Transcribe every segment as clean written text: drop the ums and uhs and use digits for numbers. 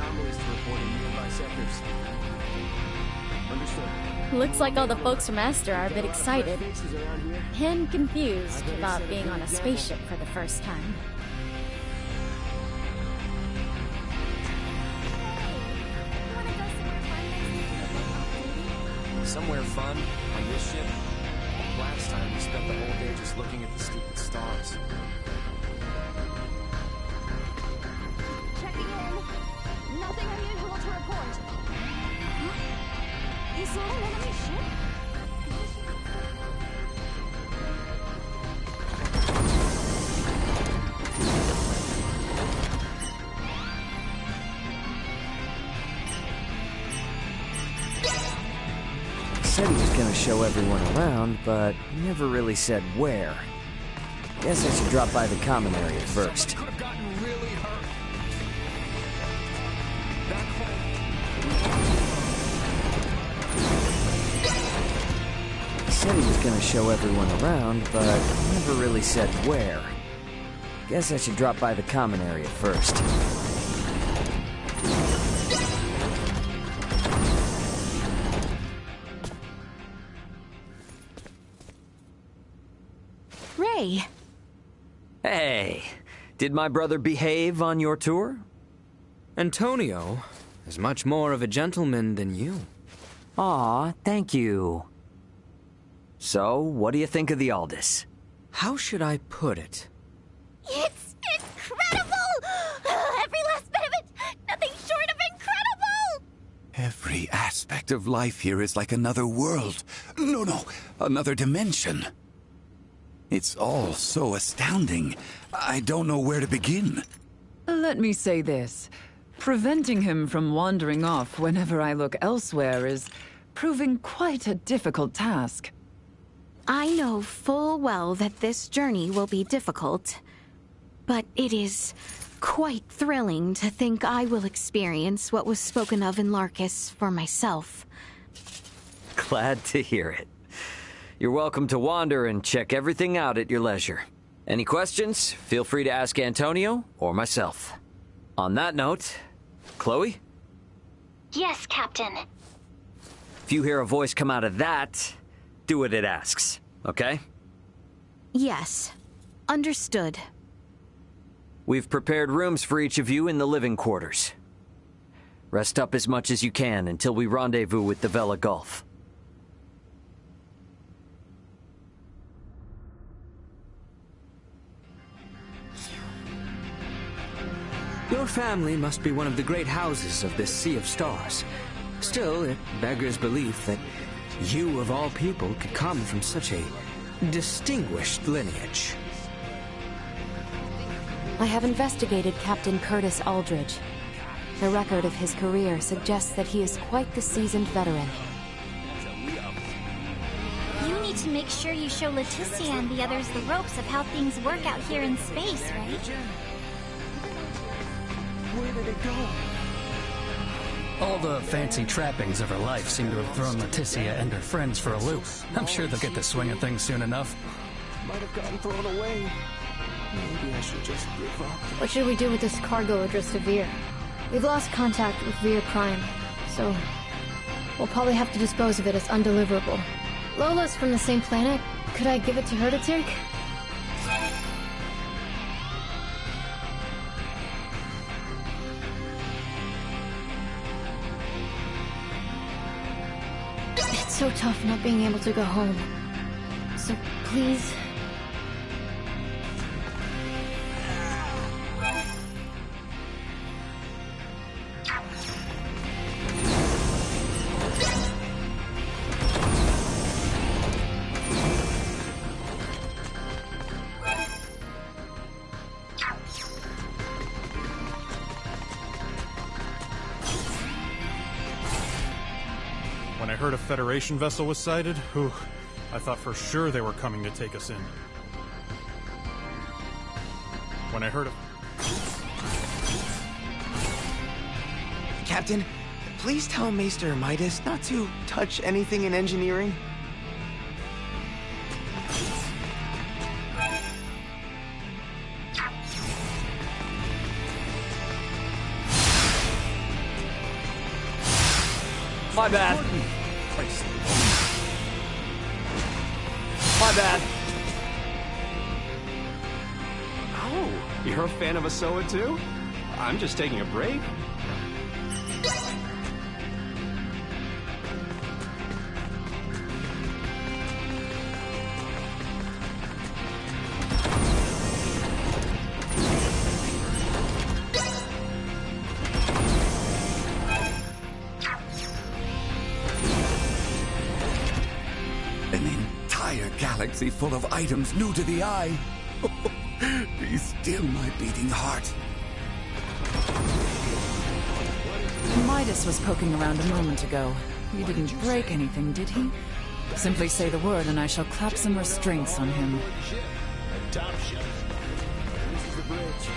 anomalies to report in nearby sectors. Understood. Looks like all the folks from Aster are a bit excited. Faces around here? And confused about being on a spaceship for the first time. Somewhere fun? On this ship? Last time we spent the whole day just looking at the stupid stars. Checking in. Nothing unusual to report. Huh? Is there an enemy ship? Said he was gonna show everyone around, but never really said where. Guess I should drop by the common area first. Could have gotten really hurt. Said he was gonna show everyone around, but never really said where. Guess I should drop by the common area first. Ray. Hey, did my brother behave on your tour? Antonio is much more of a gentleman than you. Aw, thank you. So, what do you think of the Aldous? How should I put it? It's incredible! Every last bit of it! Nothing short of incredible! Every aspect of life here is like another world. No, another dimension. It's all so astounding. I don't know where to begin. Let me say this. Preventing him from wandering off whenever I look elsewhere is proving quite a difficult task. I know full well that this journey will be difficult, but it is quite thrilling to think I will experience what was spoken of in Larkus for myself. Glad to hear it. You're welcome to wander and check everything out at your leisure. Any questions, feel free to ask Antonio or myself. On that note, Chloe? Yes, Captain. If you hear a voice come out of that, do what it asks, okay? Yes, understood. We've prepared rooms for each of you in the living quarters. Rest up as much as you can until we rendezvous with the Vela Gulf. Your family must be one of the great houses of this sea of stars. Still, it beggars belief that you, of all people, could come from such a distinguished lineage. I have investigated Captain Curtis Aldridge. The record of his career suggests that he is quite the seasoned veteran. You need to make sure you show Leticia and the others the ropes of how things work out here in space, right? Where did it go? All the fancy trappings of her life seem to have thrown Leticia and her friends for a loop. I'm sure they'll get the swing of things soon enough. Might have gotten thrown away. Maybe I should just give up. What should we do with this cargo addressed to Veer? We've lost contact with Veer Prime, so we'll probably have to dispose of it as undeliverable. Lola's from the same planet. Could I give it to her to take? It's so tough not being able to go home. So please... When I heard a Federation vessel was sighted, I thought for sure they were coming to take us in. When I heard of... Captain, please tell Maester Midas not to touch anything in engineering. My bad. My bad. Oh, you're a fan of Asoa too? I'm just taking a break. An entire galaxy full of items new to the eye. Be still my beating heart. Midas was poking around a moment ago. He didn't break anything, did he? Simply say the word and I shall clap some restraints on him. Top shelf. This is the bridge.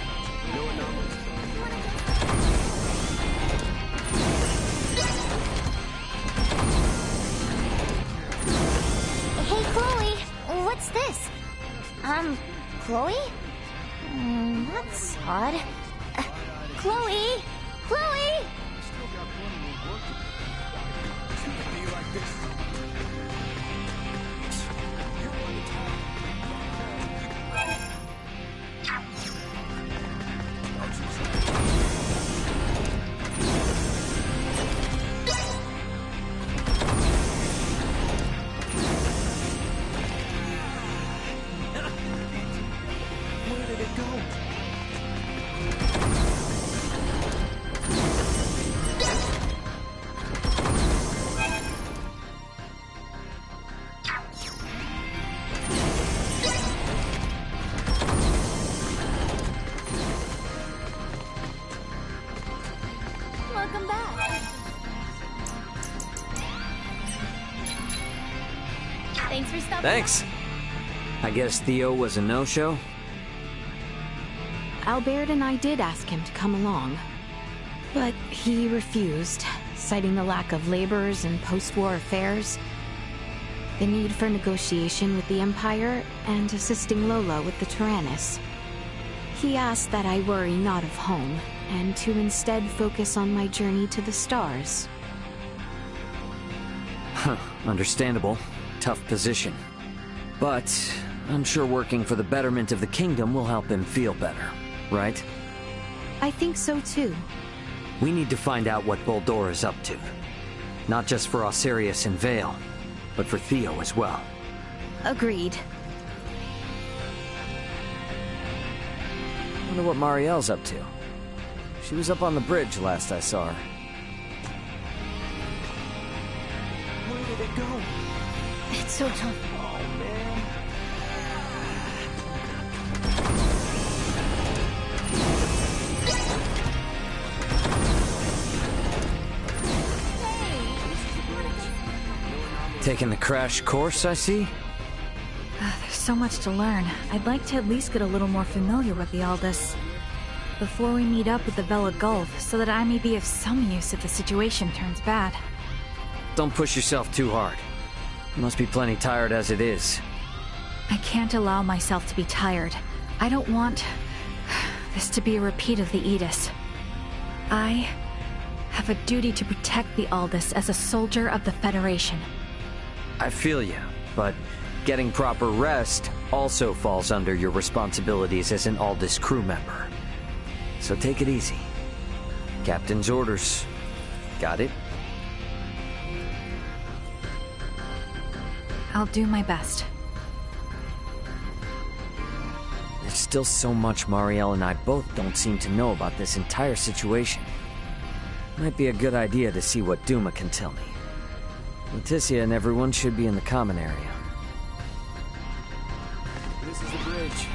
No anomalies. Hey, Chloe, what's this? Chloe? That's odd. Chloe! Chloe! Where did it go? Welcome back. Thanks for stopping Thanks. I guess Theo was a no-show? Albert and I did ask him to come along, but he refused, citing the lack of laborers and post-war affairs, the need for negotiation with the Empire, and assisting Lola with the Tyrannus. He asked that I worry not of home, and to instead focus on my journey to the stars. Huh, understandable. Tough position. But I'm sure working for the betterment of the kingdom will help him feel better, right? I think so too. We need to find out what Boldora is up to. Not just for Osirius and Vale, but for Theo as well. Agreed. Wonder what Marielle's up to. She was up on the bridge last I saw her. Where did it go? It's so tough. Oh, man. Taking the crash course, I see? There's so much to learn. I'd like to at least get a little more familiar with the Aldous before we meet up with the Vela Gulf, so that I may be of some use if the situation turns bad. Don't push yourself too hard. You must be plenty tired as it is. I can't allow myself to be tired. I don't want this to be a repeat of the Aegis. I have a duty to protect the Aldous as a soldier of the Federation. I feel you, but getting proper rest also falls under your responsibilities as an Aldous crew member. So take it easy. Captain's orders. Got it? I'll do my best. There's still so much Marielle and I both don't seem to know about this entire situation. Might be a good idea to see what Duma can tell me. Leticia and everyone should be in the common area. This is the bridge.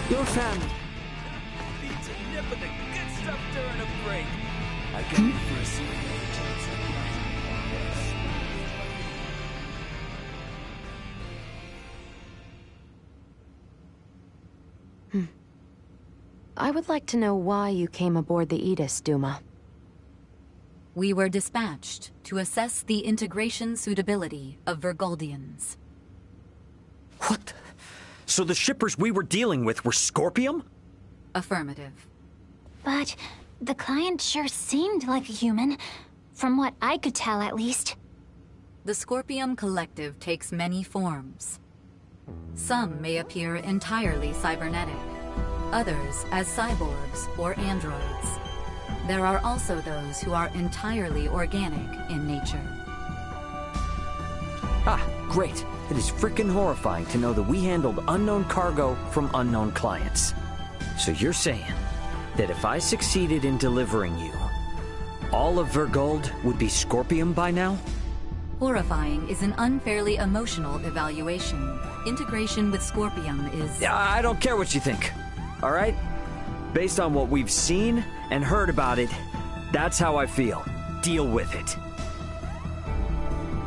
Your family. Beats a nip of the good stuff during a break. I got you for a secret. I would like to know why you came aboard the Aegis, Duma. We were dispatched to assess the integration suitability of Vergoldians. What? So the shippers we were dealing with were Scorpium? Affirmative. But the client sure seemed like a human, from what I could tell at least. The Scorpium Collective takes many forms. Some may appear entirely cybernetic, others as cyborgs or androids. There are also those who are entirely organic in nature. Ah, great. It is frickin' horrifying to know that we handled unknown cargo from unknown clients. So you're saying that if I succeeded in delivering you, all of Vergold would be Scorpium by now? Horrifying is an unfairly emotional evaluation. Integration with Scorpium is... I don't care what you think, all right? Based on what we've seen and heard about it, that's how I feel. Deal with it.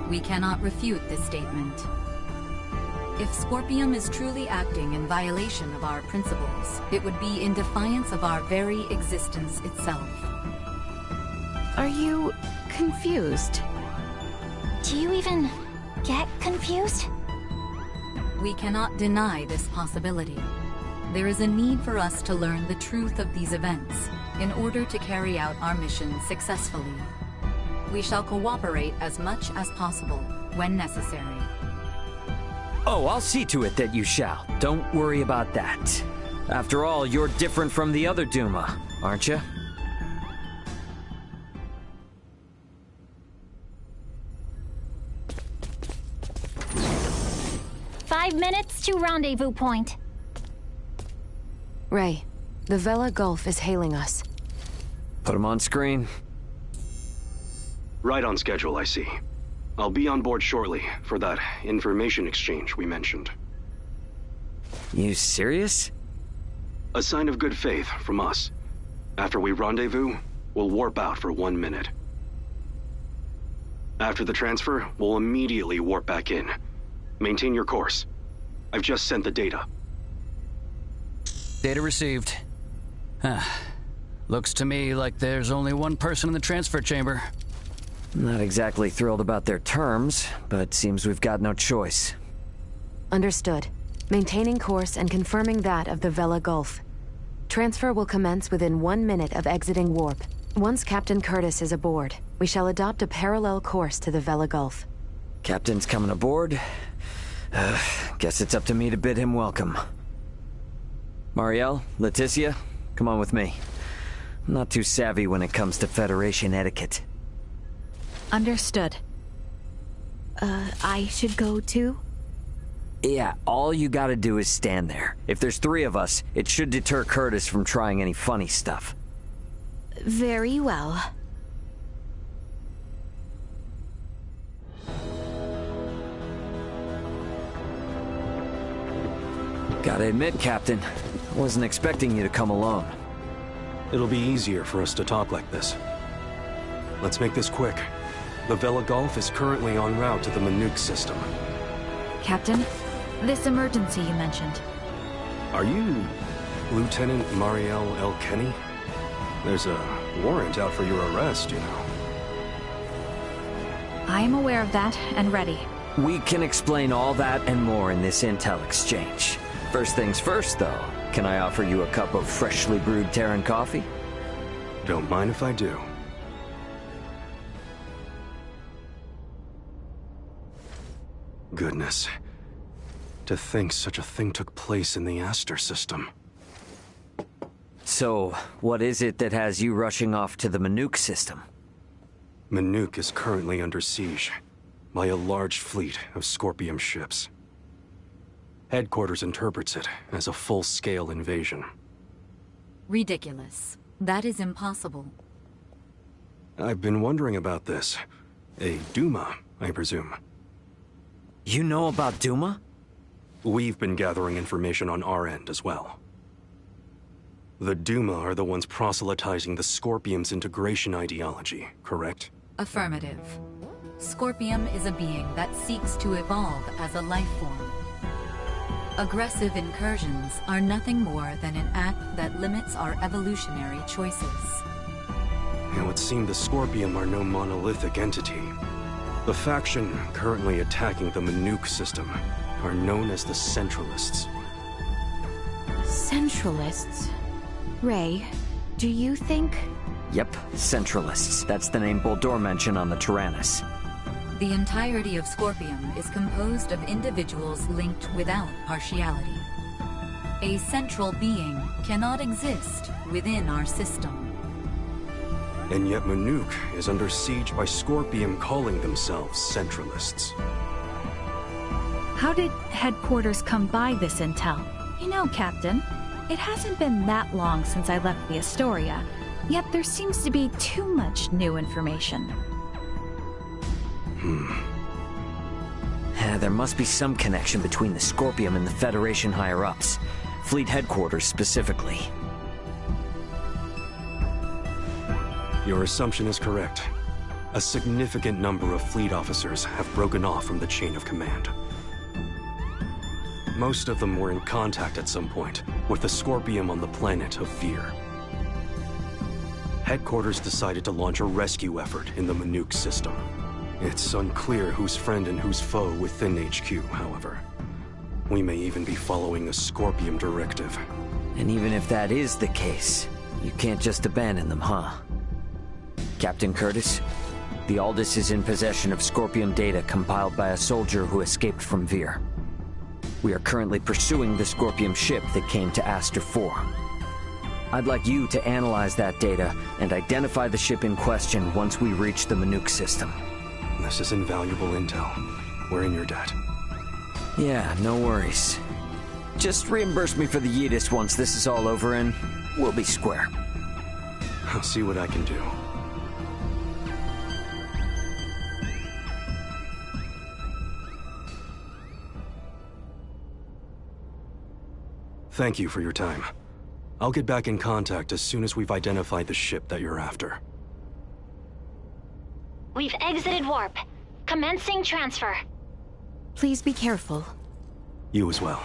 We cannot refute this statement. If Scorpium is truly acting in violation of our principles, it would be in defiance of our very existence itself. Are you confused? Do you even get confused? We cannot deny this possibility. There is a need for us to learn the truth of these events in order to carry out our mission successfully. We shall cooperate as much as possible when necessary. Oh, I'll see to it that you shall. Don't worry about that. After all, you're different from the other Duma, aren't you? "5 minutes to rendezvous point." Ray, the Vela Gulf is hailing us. Put him on screen. Right on schedule, I see. I'll be on board shortly for that information exchange we mentioned. You serious? A sign of good faith from us. After we rendezvous, we'll warp out for 1 minute. After the transfer, we'll immediately warp back in. Maintain your course. I've just sent the data. Data received. Looks to me like there's only one person in the transfer chamber. Not exactly thrilled about their terms, but seems we've got no choice. Understood. Maintaining course and confirming that of the Vela Gulf. Transfer will commence within 1 minute of exiting warp. Once Captain Curtis is aboard, we shall adopt a parallel course to the Vela Gulf. Captain's coming aboard. Guess it's up to me to bid him welcome. Marielle, Leticia, come on with me. I'm not too savvy when it comes to Federation etiquette. Understood. I should go too? Yeah, all you gotta do is stand there. If there's 3 of us, it should deter Curtis from trying any funny stuff. Very well. Gotta admit, Captain, I wasn't expecting you to come alone. It'll be easier for us to talk like this. Let's make this quick. The Vela Gulf is currently en route to the Manuk system. Captain, this emergency you mentioned. Are you Lieutenant Marielle L. Kenny? There's a warrant out for your arrest, you know. I am aware of that and ready. We can explain all that and more in this intel exchange. First things first, though. Can I offer you a cup of freshly brewed Terran coffee? Don't mind if I do. Goodness. To think such a thing took place in the Aster system. So, what is it that has you rushing off to the Manuk system? Manuk is currently under siege by a large fleet of Scorpium ships. Headquarters interprets it as a full-scale invasion. Ridiculous. That is impossible. I've been wondering about this. A Duma, I presume. You know about Duma? We've been gathering information on our end as well. The Duma are the ones proselytizing the Scorpium's integration ideology, correct? Affirmative. Scorpium is a being that seeks to evolve as a life form. Aggressive incursions are nothing more than an act that limits our evolutionary choices. It would seem the Scorpium are no monolithic entity. The faction currently attacking the Manuk system are known as the Centralists. Centralists. Ray, do you think... Yep, Centralists. That's the name Boldur mentioned on the Tyrannus. The entirety of Scorpium is composed of individuals linked without partiality. A central being cannot exist within our system. And yet Manuk is under siege by Scorpium calling themselves Centralists. How did headquarters come by this intel? You know, Captain, it hasn't been that long since I left the Astoria, yet there seems to be too much new information. There must be some connection between the Scorpium and the Federation higher-ups. Fleet headquarters specifically. Your assumption is correct. A significant number of fleet officers have broken off from the chain of command. Most of them were in contact at some point with the Scorpium on the planet of Vir. Headquarters decided to launch a rescue effort in the Manuk system. It's unclear who's friend and who's foe within HQ, however. We may even be following a Scorpium directive. And even if that is the case, you can't just abandon them, huh? Captain Curtis, the Aldous is in possession of Scorpium data compiled by a soldier who escaped from Vir. We are currently pursuing the Scorpium ship that came to Aster 4. I'd like you to analyze that data and identify the ship in question once we reach the Manuk system. This is invaluable intel. We're in your debt. Yeah, no worries. Just reimburse me for the Yeetus once this is all over and we'll be square. I'll see what I can do. Thank you for your time. I'll get back in contact as soon as we've identified the ship that you're after. We've exited warp. Commencing transfer. Please be careful. You as well.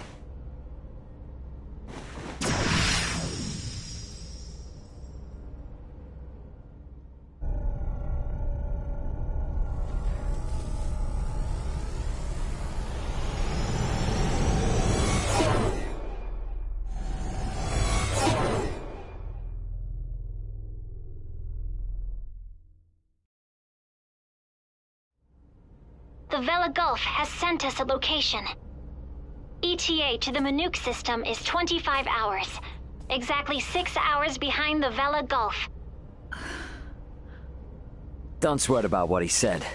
The Vela Gulf has sent us a location. ETA to the Manuk system is 25 hours. Exactly 6 hours behind the Vela Gulf. Don't sweat about what he said.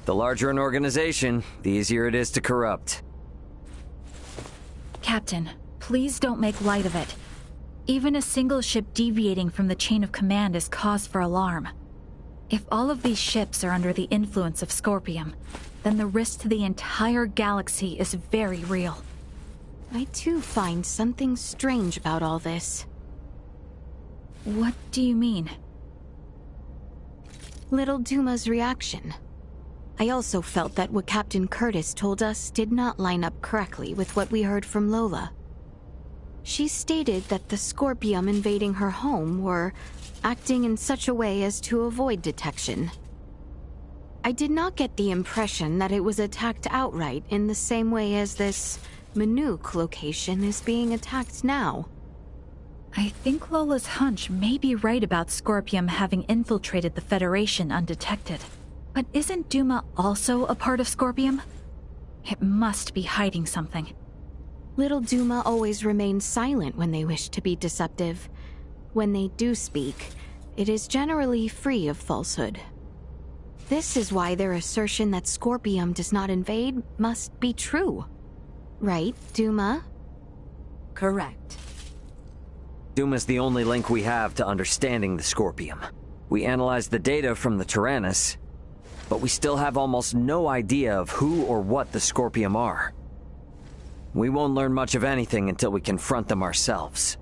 The larger an organization, the easier it is to corrupt. Captain, please don't make light of it. Even a single ship deviating from the chain of command is cause for alarm. If all of these ships are under the influence of Scorpium, then the risk to the entire galaxy is very real. I too find something strange about all this. What do you mean? Little Duma's reaction. I also felt that what Captain Curtis told us did not line up correctly with what we heard from Lola. She stated that the Scorpium invading her home were acting in such a way as to avoid detection. I did not get the impression that it was attacked outright in the same way as this Manuk location is being attacked now. I think Lola's hunch may be right about Scorpium having infiltrated the Federation undetected. But isn't Duma also a part of Scorpium? It must be hiding something. Little Duma always remains silent when they wish to be deceptive. When they do speak, it is generally free of falsehood. This is why their assertion that Scorpium does not invade must be true. Right, Duma? Correct. Duma's the only link we have to understanding the Scorpium. We analyzed the data from the Tyrannus, but we still have almost no idea of who or what the Scorpium are. We won't learn much of anything until we confront them ourselves.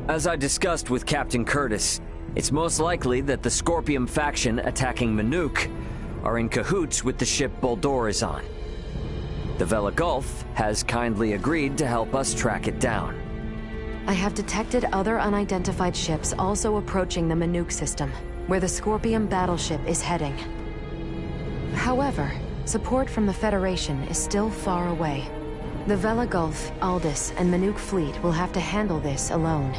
As I discussed with Captain Curtis, it's most likely that the Scorpium faction attacking Manuk are in cahoots with the ship Boldur is on. The Vela Gulf has kindly agreed to help us track it down. I have detected other unidentified ships also approaching the Manuk system, where the Scorpium battleship is heading. However, support from the Federation is still far away. The Vela Gulf, Aldous, and Manuk fleet will have to handle this alone.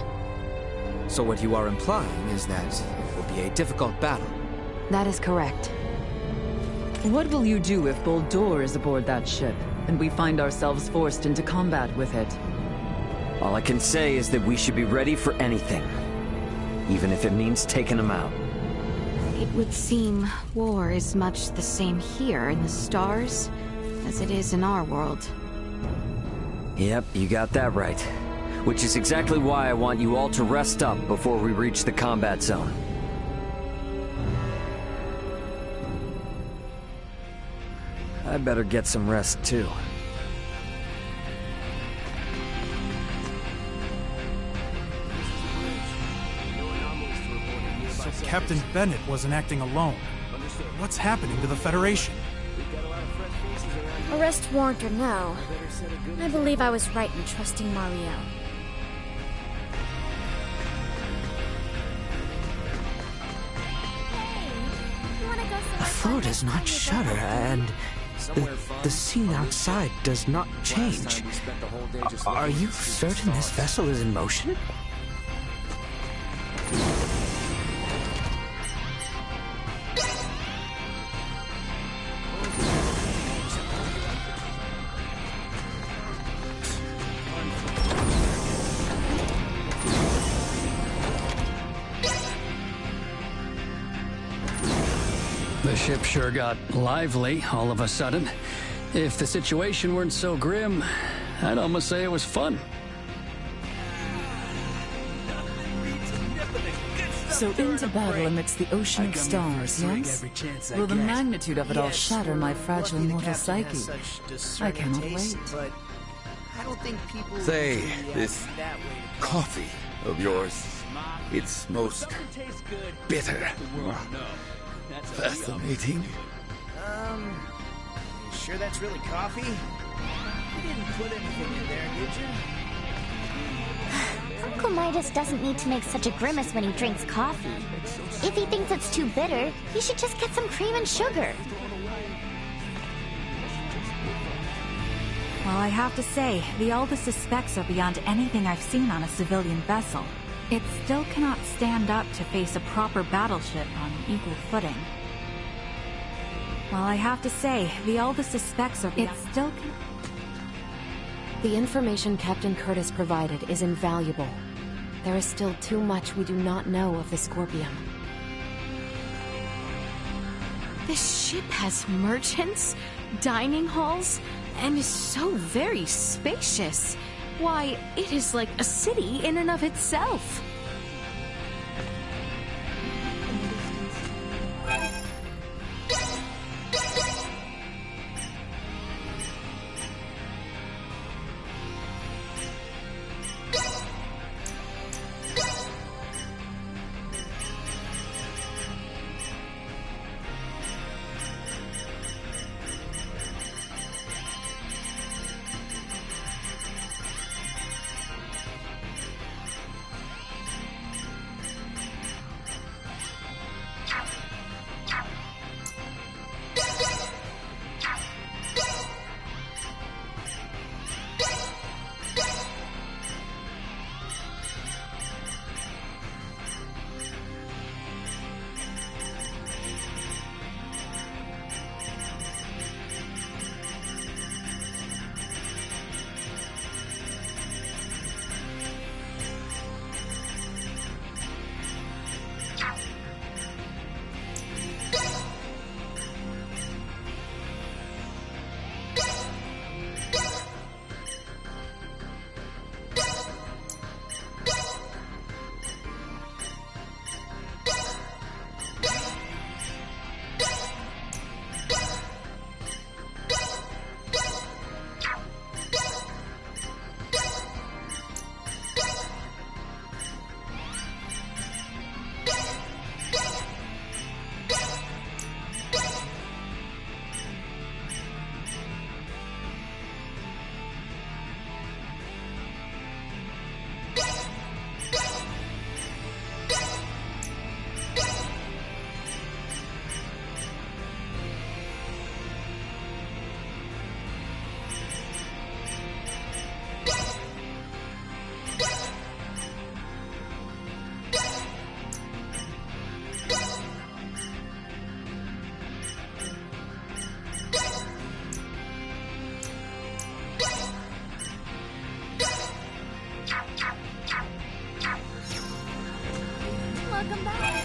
So what you are implying is that it will be a difficult battle. That is correct. What will you do if Boldor is aboard that ship, and we find ourselves forced into combat with it? All I can say is that we should be ready for anything, even if it means taking them out. It would seem war is much the same here in the stars as it is in our world. Yep, you got that right. Which is exactly why I want you all to rest up before we reach the combat zone. I better get some rest too. So Captain Bennett wasn't acting alone. What's happening to the Federation? Arrest warrant or no, I believe I was right in trusting Marielle. The floor does not shudder, and the scene outside does not change. Are you certain this vessel is in motion? The ship sure got lively all of a sudden. If the situation weren't so grim, I'd almost say it was fun. So into battle amidst the ocean of stars, yes? Will the magnitude of it all shatter my fragile mortal psyche? I cannot wait. Say, this coffee of yours, it's most bitter. Fascinating. You sure that's really coffee? You didn't put anything in there, did you? Uncle Midas doesn't need to make such a grimace when he drinks coffee. If he thinks it's too bitter, he should just get some cream and sugar. Well, I have to say, the Aldous' specs are beyond anything I've seen on a civilian vessel. It still cannot stand up to face a proper battleship on equal footing. Well, I have to say, the Aldous' specs are beyond... It still can... The information Captain Curtis provided is invaluable. There is still too much we do not know of the Scorpium. This ship has merchants, dining halls, and is so very spacious. Why, it is like a city in and of itself. Welcome back.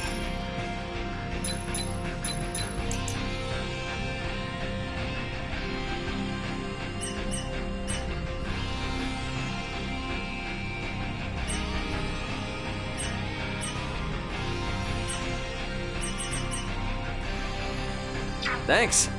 Thanks.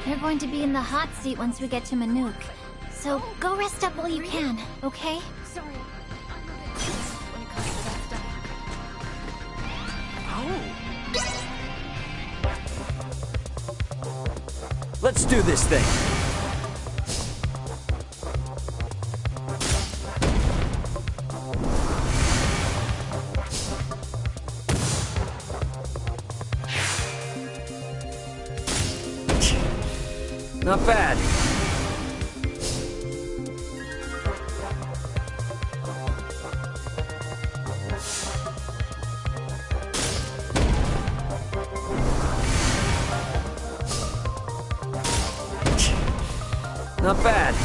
You're going to be in the hot seat once we get to Manuk. So go rest up while you can, okay? Sorry. Let's do this thing. Not bad. Not bad.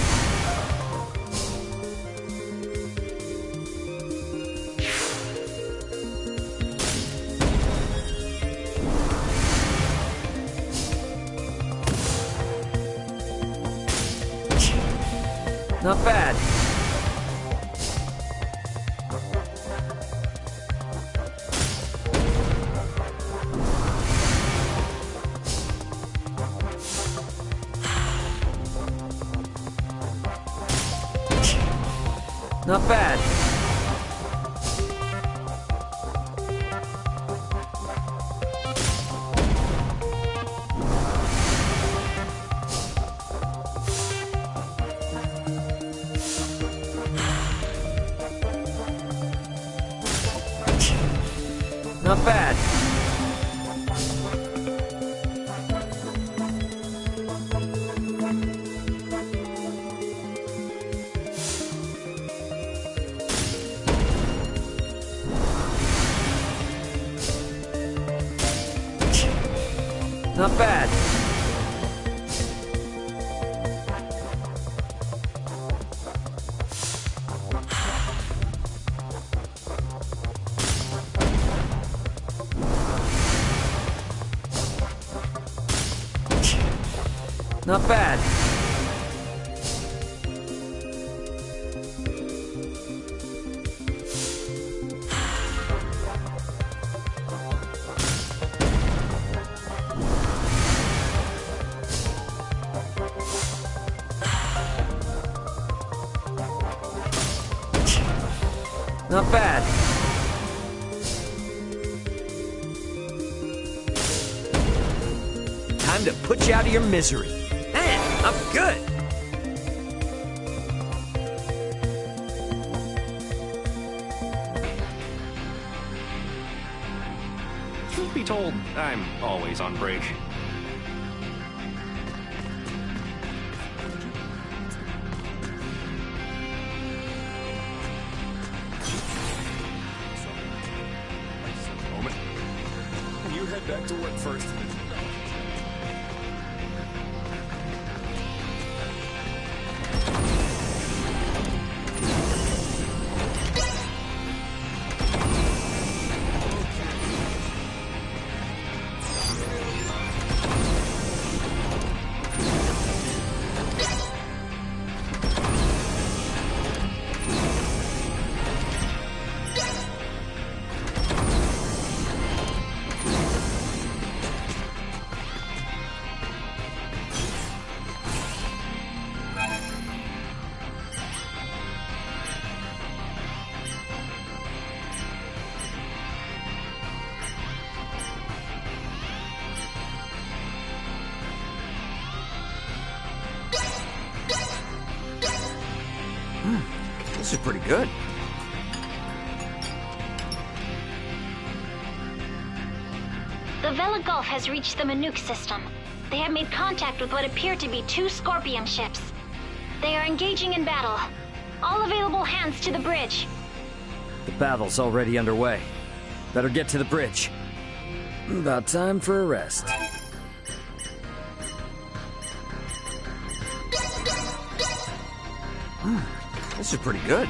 Not bad. Not bad. Not bad. Not bad. Not bad. Not bad. Time to put you out of your misery. Man, I'm good. Truth be told, I'm always on break. Moment. You head back to work first. This is pretty good. The Vela Gulf has reached the Manuk system. They have made contact with what appear to be 2 Scorpium ships. They are engaging in battle. All available hands to the bridge. The battle's already underway. Better get to the bridge. About time for a rest. This is pretty good.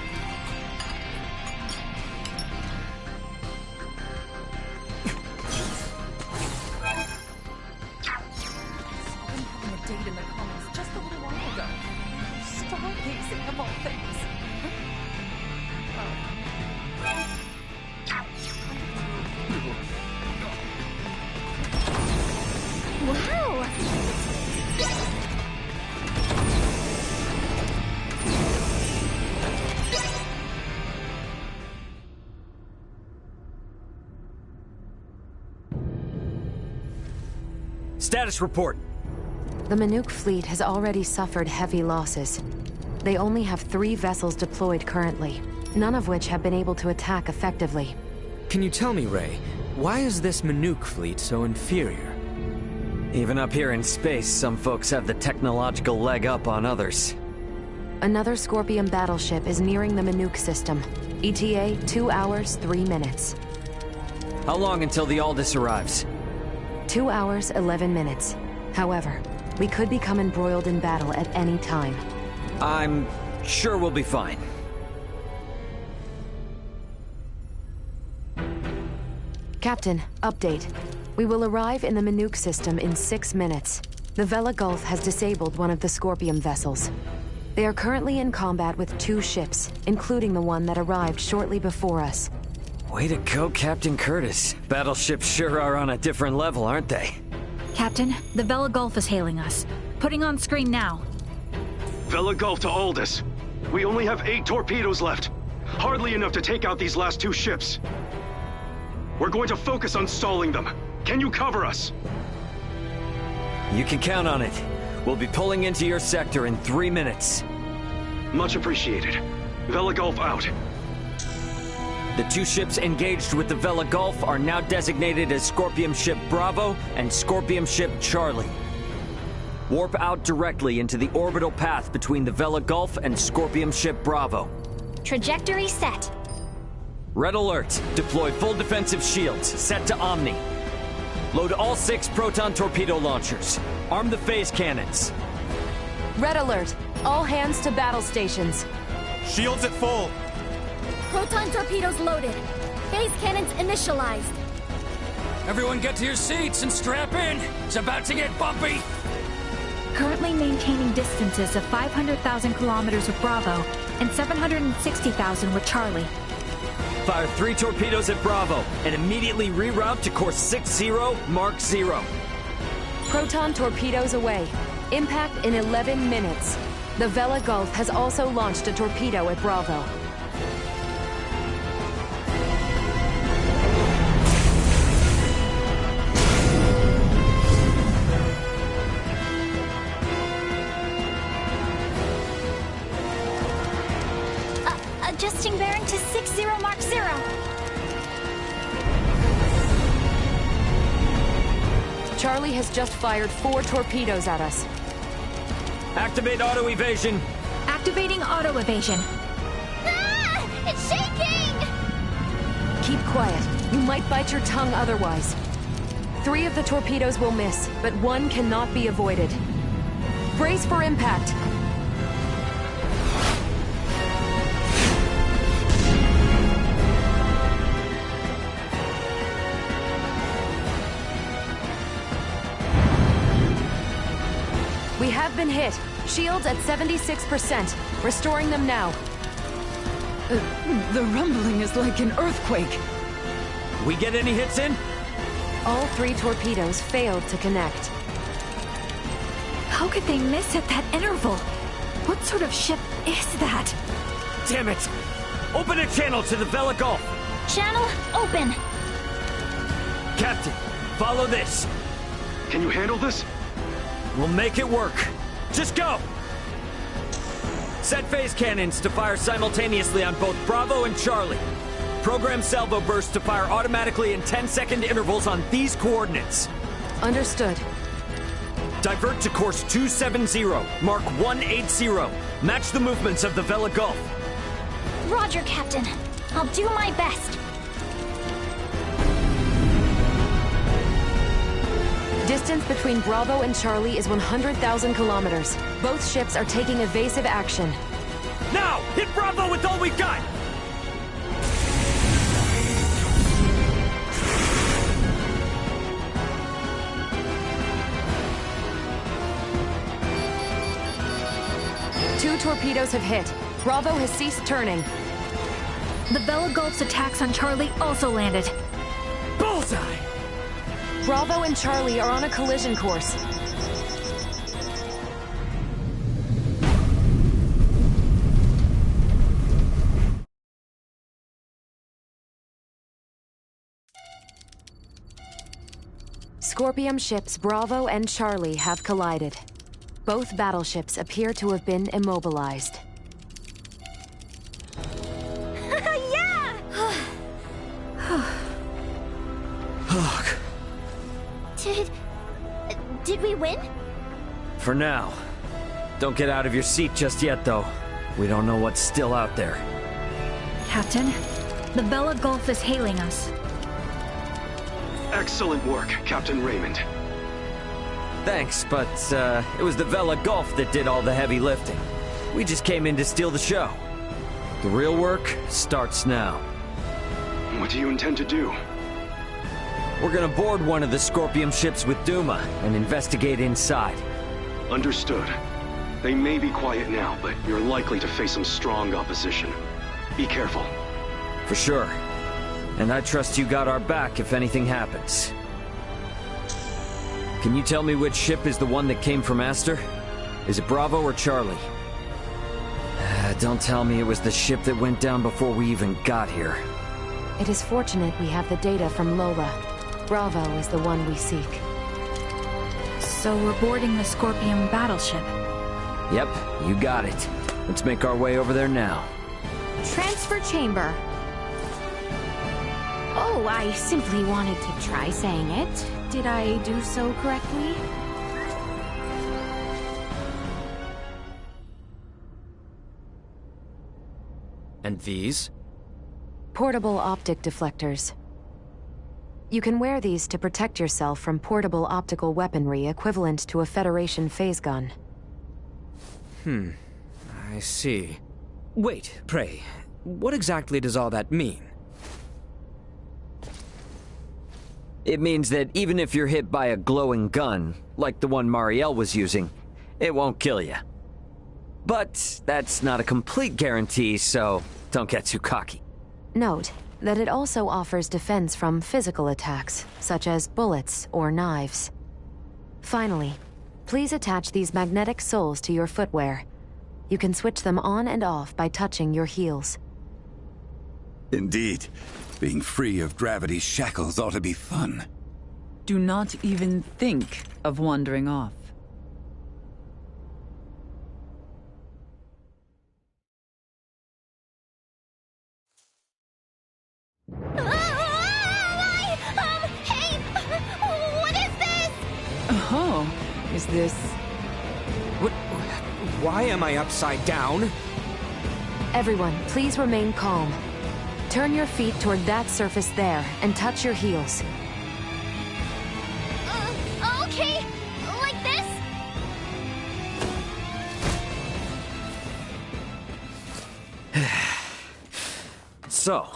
Date in the comments just a little while ago. Stargazing of all things. Wow! Status report. The Manuk fleet has already suffered heavy losses. They only have 3 vessels deployed currently, none of which have been able to attack effectively. Can you tell me, Ray, why is this Manuk fleet so inferior? Even up here in space, some folks have the technological leg up on others. Another Scorpion battleship is nearing the Manuk system. ETA 2 hours, 3 minutes. How long until the Aldous arrives? 2 hours, 11 minutes. However, we could become embroiled in battle at any time. I'm sure we'll be fine. Captain, update. We will arrive in the Manuk system in 6 minutes. The Vela Gulf has disabled one of the Scorpion vessels. They are currently in combat with 2 ships, including the one that arrived shortly before us. Way to go, Captain Curtis. Battleships sure are on a different level, aren't they? Captain, the Vela Gulf is hailing us. Putting on screen now. Vela Gulf to Aldous. We only have 8 torpedoes left. Hardly enough to take out these last 2 ships. We're going to focus on stalling them. Can you cover us? You can count on it. We'll be pulling into your sector in 3 minutes. Much appreciated. Vela Gulf out. The 2 ships engaged with the Vela Gulf are now designated as Scorpium Ship Bravo and Scorpium Ship Charlie. Warp out directly into the orbital path between the Vela Gulf and Scorpium Ship Bravo. Trajectory set. Red alert. Deploy full defensive shields. Set to Omni. Load all 6 proton torpedo launchers. Arm the phase cannons. Red alert. All hands to battle stations. Shields at full. Proton torpedoes loaded. Phase cannons initialized. Everyone get to your seats and strap in. It's about to get bumpy. Currently maintaining distances of 500,000 kilometers with Bravo and 760,000 with Charlie. Fire 3 torpedoes at Bravo and immediately reroute to course 60 Mark 0. Proton torpedoes away. Impact in 11 minutes. The Vela Gulf has also launched a torpedo at Bravo. Adjusting bearing to 60 Mark 0. Charlie has just fired 4 torpedoes at us. Activate auto evasion. Activating auto evasion. Ah! It's shaking! Keep quiet. You might bite your tongue otherwise. 3 of the torpedoes will miss, but 1 cannot be avoided. Brace for impact. We have been hit. Shields at 76%. Restoring them now. The rumbling is like an earthquake. We get any hits in? All 3 torpedoes failed to connect. How could they miss at that interval? What sort of ship is that? Damn it! Open a channel to the Vela Gulf! Channel open! Captain, follow this! Can you handle this? We'll make it work. Just go! Set phase cannons to fire simultaneously on both Bravo and Charlie. Program salvo bursts to fire automatically in 10-second intervals on these coordinates. Understood. Divert to course 270, mark 180. Match the movements of the Vela Gulf. Roger, Captain. I'll do my best. Distance between Bravo and Charlie is 100,000 kilometers. Both ships are taking evasive action. Now! Hit Bravo with all we've got! Two torpedoes have hit. Bravo has ceased turning. The Vela Gulf's attacks on Charlie also landed. Bullseye! Bravo and Charlie are on a collision course. Scorpium ships Bravo and Charlie have collided. Both battleships appear to have been immobilized. Did we win? For now. Don't get out of your seat just yet, though. We don't know what's still out there. Captain, the Vela Gulf is hailing us. Excellent work, Captain Raymond. Thanks, but it was the Vela Gulf that did all the heavy lifting. We just came in to steal the show. The real work starts now. What do you intend to do? We're gonna board one of the Scorpium ships with Duma and investigate inside. Understood. They may be quiet now, but you're likely to face some strong opposition. Be careful. For sure. And I trust you got our back if anything happens. Can you tell me which ship is the one that came from Aster? Is it Bravo or Charlie? Don't tell me it was the ship that went down before we even got here. It is fortunate we have the data from Lola. Bravo is the one we seek. So we're boarding the Scorpium battleship. Yep, you got it. Let's make our way over there now. Transfer chamber. Oh, I simply wanted to try saying it. Did I do so correctly? And these? Portable optic deflectors. You can wear these to protect yourself from portable optical weaponry equivalent to a Federation phase gun. I see. Wait, pray, what exactly does all that mean? It means that even if you're hit by a glowing gun, like the one Marielle was using, it won't kill you. But that's not a complete guarantee, so don't get too cocky. Note that it also offers defense from physical attacks, such as bullets or knives. Finally, please attach these magnetic soles to your footwear. You can switch them on and off by touching your heels. Indeed. Being free of gravity's shackles ought to be fun. Do not even think of wandering off. Hey! What is this? Oh, is this... Why am I upside down? Everyone, please remain calm. Turn your feet toward that surface there and touch your heels. Okay. Like this? So,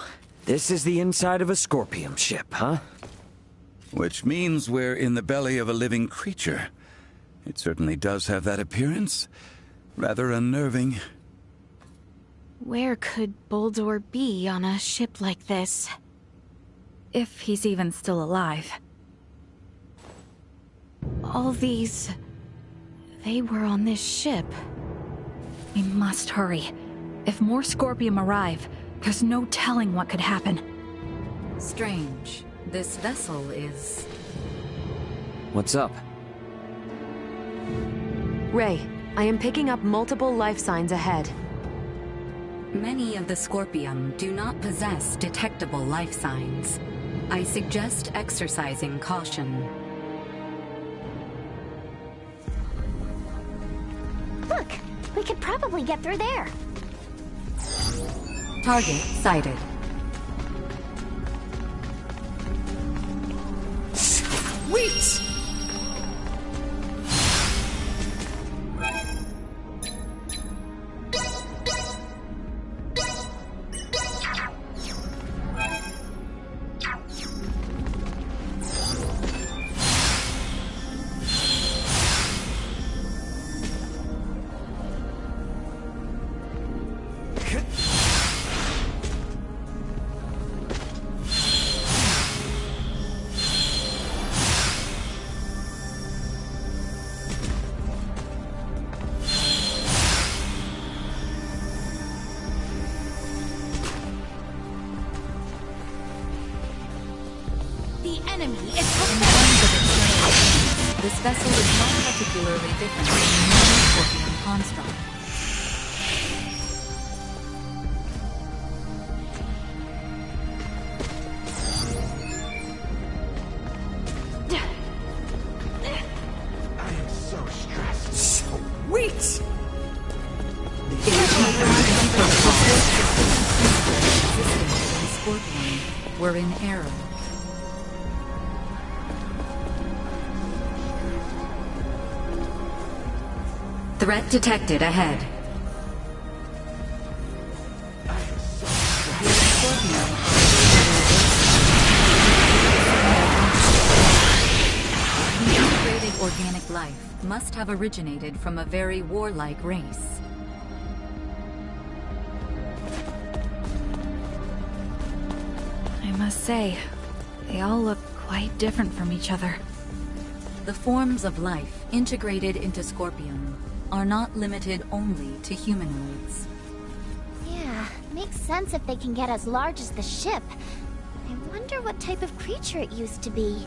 this is the inside of a Scorpium ship, huh? Which means we're in the belly of a living creature. It certainly does have that appearance. Rather unnerving. Where could Boldor be on a ship like this? If he's even still alive. All these... they were on this ship. We must hurry. If more Scorpium arrive, there's no telling what could happen. Strange. This vessel is... What's up? Ray, I am picking up multiple life signs ahead. Many of the Scorpium do not possess detectable life signs. I suggest exercising caution. Look, we could probably get through there. Target sighted. Sweet! This vessel is not particularly different from the normal Scorpion construct. I am so stressed. Sweet! Scorpion were in error. Threat detected ahead. The integrated organic life must have originated from a very warlike race. I must say, they all look quite different from each other. The forms of life integrated into Scorpion are not limited only to humanoids. Yeah, makes sense if they can get as large as the ship. I wonder what type of creature it used to be.